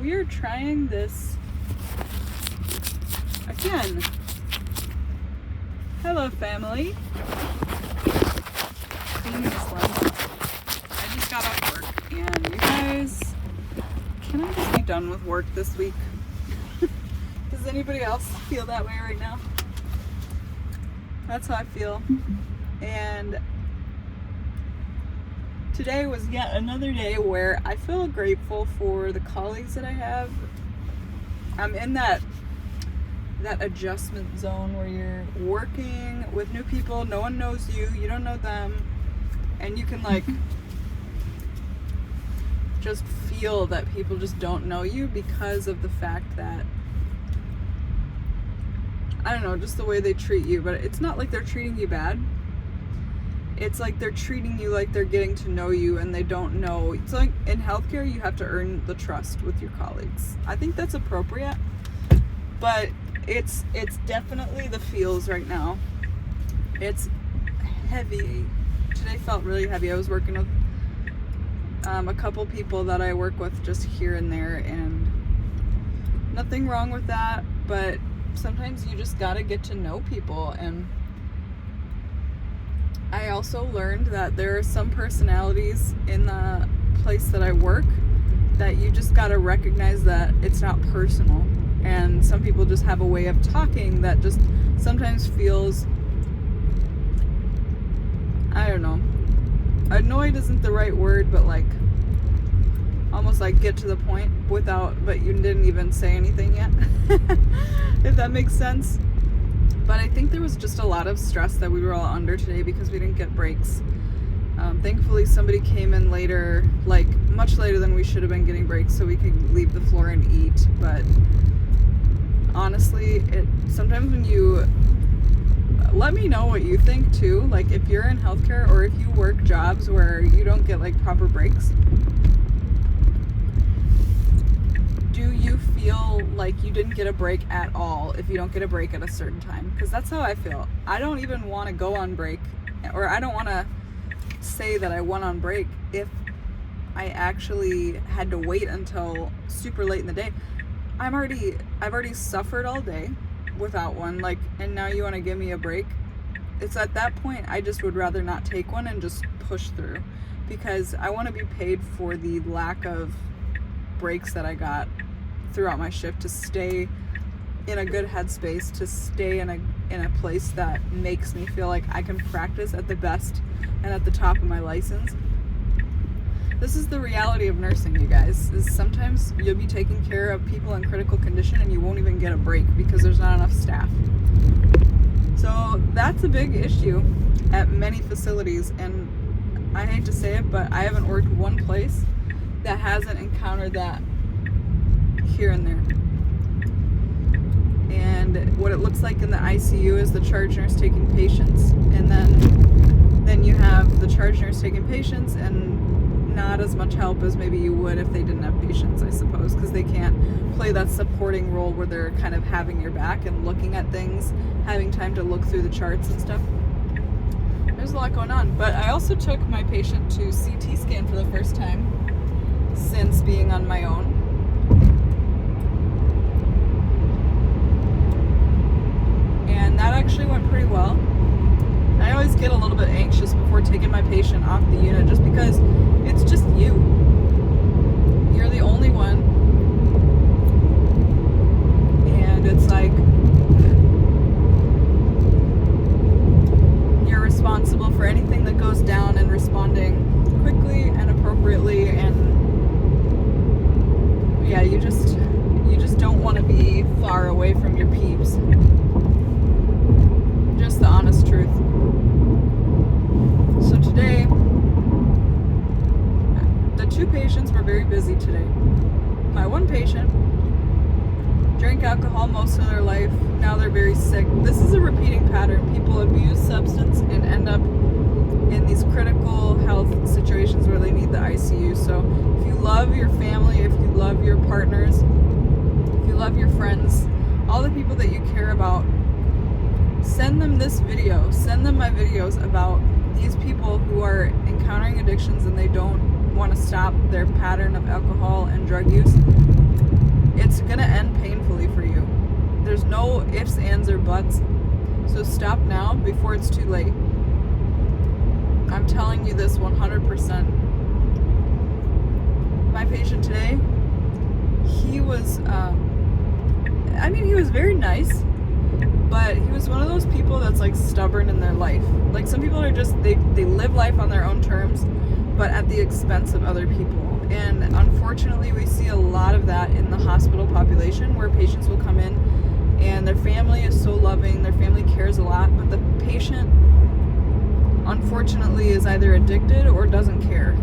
we are trying this again. Hello, family. Cleaning this lens. I just got off work, and you guys, can I just be done with work this week? Does anybody else feel that way right now? That's how I feel. And today was yet another day where I feel grateful for the colleagues that I have. I'm in that adjustment zone where you're working with new people, no one knows you, you don't know them, and you can like just feel that people just don't know you because of the fact that, I don't know, just the way they treat you. But it's not like they're treating you bad. It's like they're treating you like they're getting to know you, and they don't know. It's like in healthcare, you have to earn the trust with your colleagues. I think that's appropriate, but it's definitely the feels right now. It's heavy. Today felt really heavy. I was working with a couple people that I work with just here and there, and nothing wrong with that, but sometimes you just gotta get to know people. And I also learned that there are some personalities in the place that I work that you just gotta recognize that it's not personal. And some people just have a way of talking that just sometimes feels, I don't know, annoyed isn't the right word, but like almost like get to the point but you didn't even say anything yet. If that makes sense. But I think there was just a lot of stress that we were all under today because we didn't get breaks. Thankfully somebody came in later, like much later than we should have been getting breaks, so we could leave the floor and eat. But honestly, sometimes when you let me know what you think too, like if you're in healthcare or if you work jobs where you don't get like proper breaks, do you feel like you didn't get a break at all if you don't get a break at a certain time? Because that's how I feel. I don't even want to go on break, or I don't want to say that I went on break if I actually had to wait until super late in the day. I've already suffered all day without one, like, and now you want to give me a break? It's at that point I just would rather not take one and just push through, because I want to be paid for the lack of breaks that I got throughout my shift, to stay in a good headspace, to stay in a place that makes me feel like I can practice at the best and at the top of my license. This is the reality of nursing, you guys, is sometimes you'll be taking care of people in critical condition and you won't even get a break because there's not enough staff. So that's a big issue at many facilities, and I hate to say it, but I haven't worked one place that hasn't encountered that here and there. And what it looks like in the ICU is the charge nurse taking patients, and then you have the charge nurse taking patients and not as much help as maybe you would if they didn't have patients, I suppose, because they can't play that supporting role where they're kind of having your back and looking at things, having time to look through the charts and stuff. There's a lot going on. But I also took my patient to CT scan for the first time since being on my own. And that actually went pretty well. I always get a little bit anxious before taking my patient off the unit just because it's just you. You're the only one. And it's like you're responsible for anything that goes down and responding quickly and appropriately, and yeah, you just don't want to be far away from your peeps. Just the honest truth. So today, the two patients were very busy today. My one patient drank alcohol most of their life. Now they're very sick. This is a repeating pattern. People abuse substance and end up in these critical health situations where they need the ICU. So if you love your family, if you love your partners, if you love your friends, all the people that you care about, send them this video. Send them my videos about these people who are encountering addictions and they don't want to stop their pattern of alcohol and drug use. it's gonna end painfully for you. There's no ifs, ands, or buts. So stop now before it's too late. I'm telling you this 100%. My patient today, he was, he was very nice, but he was one of those people that's like stubborn in their life. Like some people are just, they live life on their own terms, but at the expense of other people. And unfortunately, we see a lot of that in the hospital population, where patients will come in and their family is so loving, their family cares a lot, but the patient, unfortunately, is either addicted or doesn't care.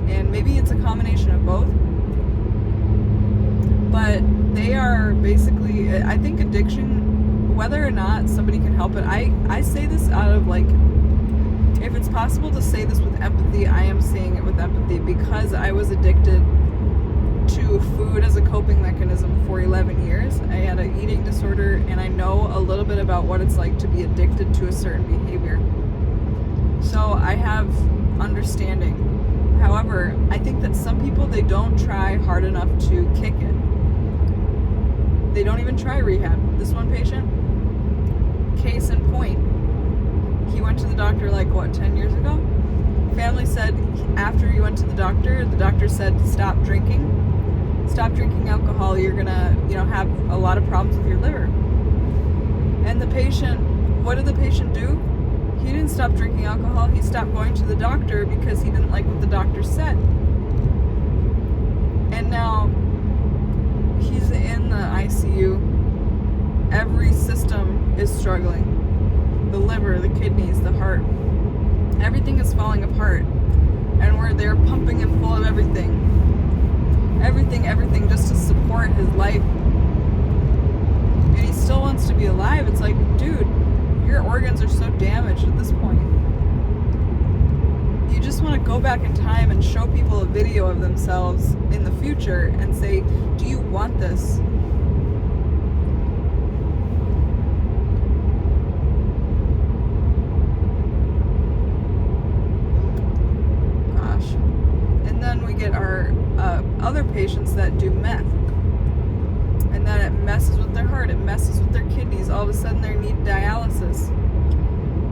And maybe it's a combination of both. But they are basically, I think addiction, whether or not somebody can help it, I say this out of like, if it's possible to say this with empathy, I am saying it with empathy, because I was addicted to food as a coping mechanism for 11 years. I had an eating disorder, and I know a little bit about what it's like to be addicted to a certain behavior. So I have understanding. However, I think that some people, they don't try hard enough to kick it. They don't even try rehab. This one patient, case in point, he went to the doctor 10 years ago? Family said after he went to the doctor said, stop drinking alcohol, you're gonna, have a lot of problems with your liver. And the patient, what did the patient do? He didn't stop drinking alcohol, he stopped going to the doctor because he didn't like what the doctor said. And now he's in the ICU. Every system is struggling. The liver, the kidneys, the heart. Everything is falling apart. And they're pumping him full of everything, just to support his life. And he still wants to be alive. It's like, dude, your organs are so damaged at this point. You just want to go back in time and show people a video of themselves in the future and say, do you want this? Gosh. And then we get our other patients that do meth. And then it messes with their heart, it messes with their kidneys. All of a sudden they need dialysis.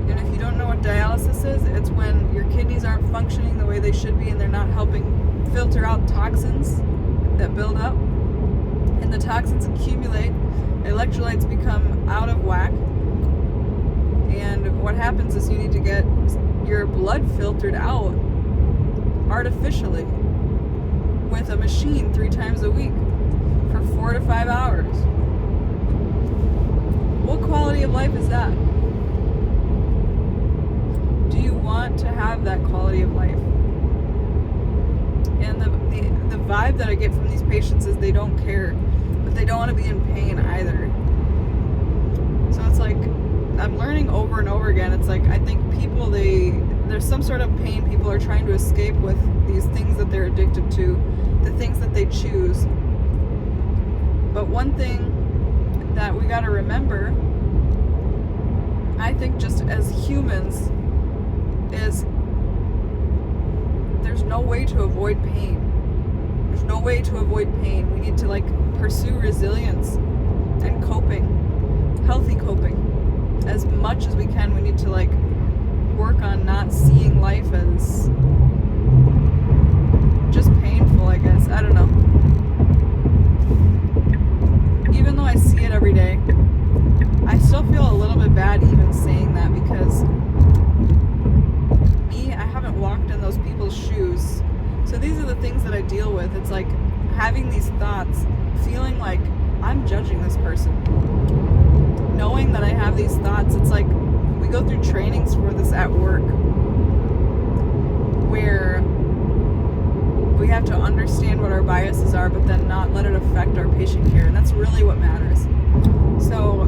And if you don't know what dialysis is, it's when your kidneys aren't functioning the way they should be, and they're not helping filter out toxins that build up. And the toxins accumulate, electrolytes become out of whack. And what happens is you need to get your blood filtered out artificially with a machine 3 times a week for 4 to 5 hours. What quality of life is that? Do you want to have that quality of life? And the vibe that I get from these patients is they don't care, but they don't want to be in pain either. So it's like, I'm learning over and over again, it's like, I think people, there's some sort of pain people are trying to escape with these things that they're addicted to, the things that they choose. But one thing that we got to remember, I think just as humans, is there's no way to avoid pain. There's no way to avoid pain. We need to pursue resilience and coping, healthy coping. As much as we can, we need to work on not seeing life as just painful, I guess. I don't know. Even though I see it every day, I still feel a little bit bad even saying that, because I haven't walked in those people's shoes. So these are the things that I deal with. It's like having these thoughts, feeling like I'm judging this person. Knowing that I have these thoughts, it's like we go through trainings for this at work, where we have to understand what our biases are, but then not let it affect our patient care. And that's really what matters. So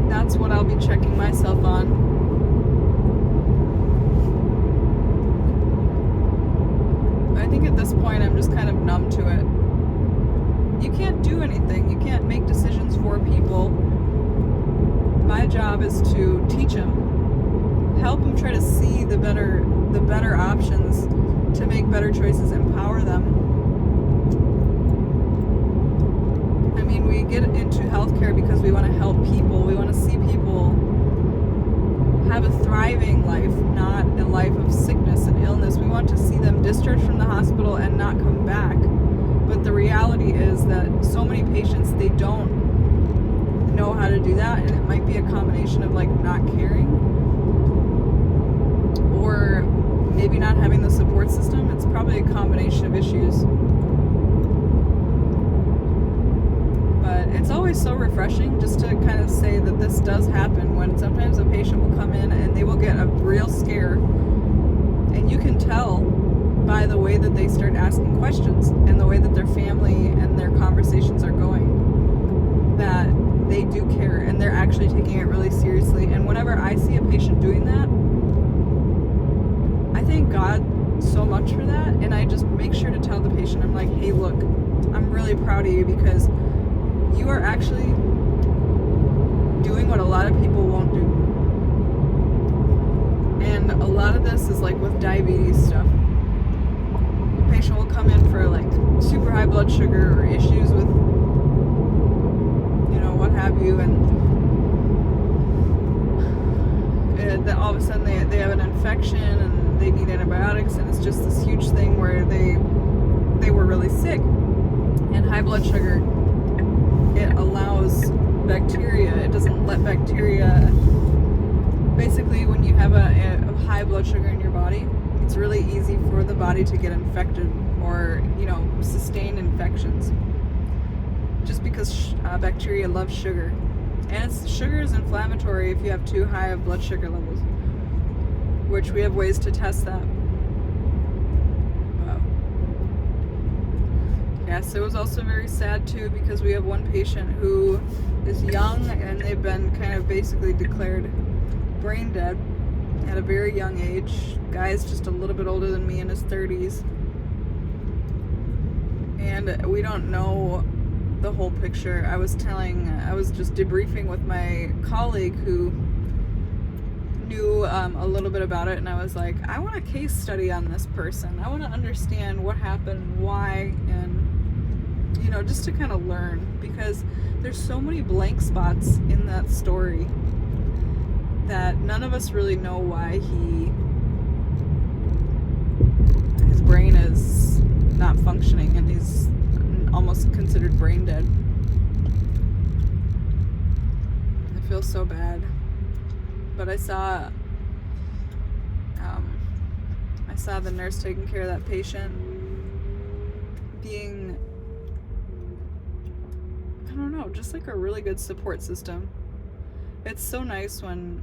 that's what I'll be checking myself on. I think at this point I'm just kind of numb to it. You can't do anything. You can't make decisions for people. My job is to teach them, help them try to see the better options to make better choices, empower them. I mean, we get into healthcare because we want to help people. We want to see people have a thriving life, not a life of sickness and illness. We want to see them discharged from the hospital and not come back. But the reality is that so many patients, they don't know how to do that, and it might be a combination of like not caring or maybe not having the support system. It's probably a combination of issues. But it's always so refreshing just to kind of say that this does happen, when sometimes a patient will come in and they will get a real scare, and you can tell by the way that they start asking questions and the way that their family and their conversations are going that they do care and they're actually taking it really seriously. And whenever I see a patient doing that, I thank God so much for that, and I just make sure to tell the patient, I'm like, hey, look, I'm really proud of you, because you are actually doing what a lot of people won't do. And a lot of this is like with diabetes stuff. The patient will come in for like super high blood sugar or issues with, you know, what have you, and then all of a sudden they have an infection and they need antibiotics, and it's just this huge thing where they were really sick. And high blood sugar, it allows bacteria, it doesn't let bacteria, basically when you have a high blood sugar in your body, it's really easy for the body to get infected or, you know, sustain infections, just because bacteria love sugar. And sugar is inflammatory if you have too high of blood sugar levels, which we have ways to test that. Yes, it was also very sad too, because we have one patient who is young and they've been kind of basically declared brain dead at a very young age. Guy's just a little bit older than me, in his 30s. And we don't know the whole picture. I was just debriefing with my colleague who knew a little bit about it, and I was like, I want a case study on this person. I want to understand what happened, why, and, you know, just to kind of learn, because there's so many blank spots in that story that none of us really know why his brain is not functioning and he's almost considered brain dead. I feel so bad. But I saw the nurse taking care of that patient being, I don't know, just like a really good support system. It's so nice when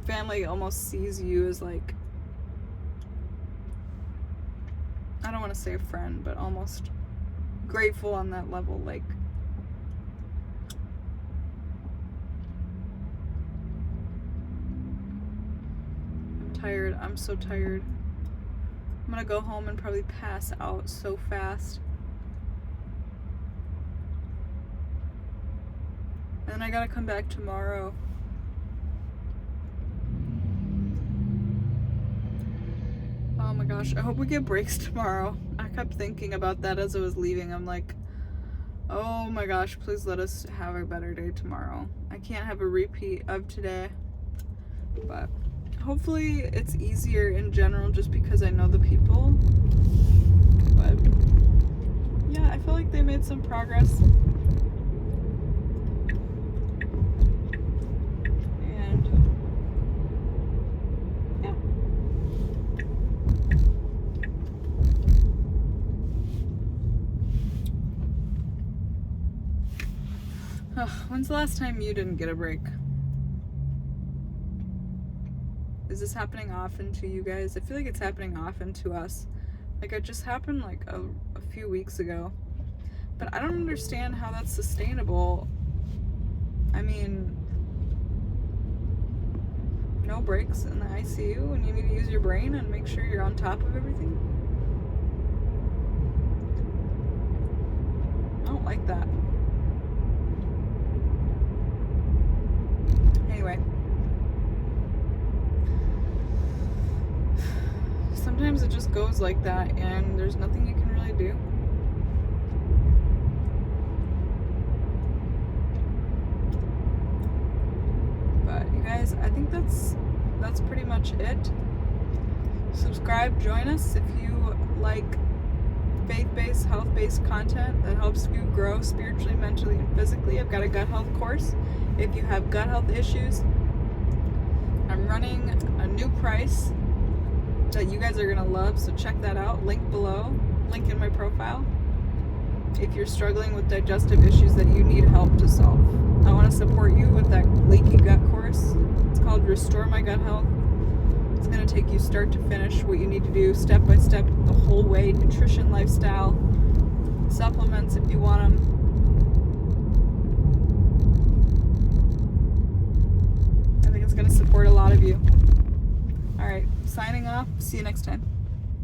family almost sees you as like, I don't want to say a friend, but almost grateful on that level. Like, I'm tired. I'm so tired. I'm gonna go home and probably pass out so fast. And then I gotta come back tomorrow. Oh my gosh, I hope we get breaks tomorrow. I kept thinking about that as I was leaving. I'm like, oh my gosh, please let us have a better day tomorrow. I can't have a repeat of today, but hopefully it's easier in general just because I know the people. But yeah, I feel like they made some progress. And yeah. When's the last time you didn't get a break? Is this happening often to you guys? I feel like it's happening often to us. Like, it just happened like a few weeks ago. But I don't understand how that's sustainable. I mean, no breaks in the ICU and you need to use your brain and make sure you're on top of everything. I don't like that. Anyway. sometimes it just goes like that and there's nothing you can really do. But you guys, I think that's pretty much it. Subscribe, join us if you like faith-based, health-based content that helps you grow spiritually, mentally, and physically. I've got a gut health course. If you have gut health issues, I'm running a new price that you guys are going to love, so check that out. Link below, link in my profile. If you're struggling with digestive issues that you need help to solve, I want to support you with that leaky gut course. It's called Restore My Gut Health. It's going to take you start to finish, what you need to do step by step, the whole way, nutrition, lifestyle, supplements if you want them. I think it's going to support a lot of you. All right, signing off. See you next time.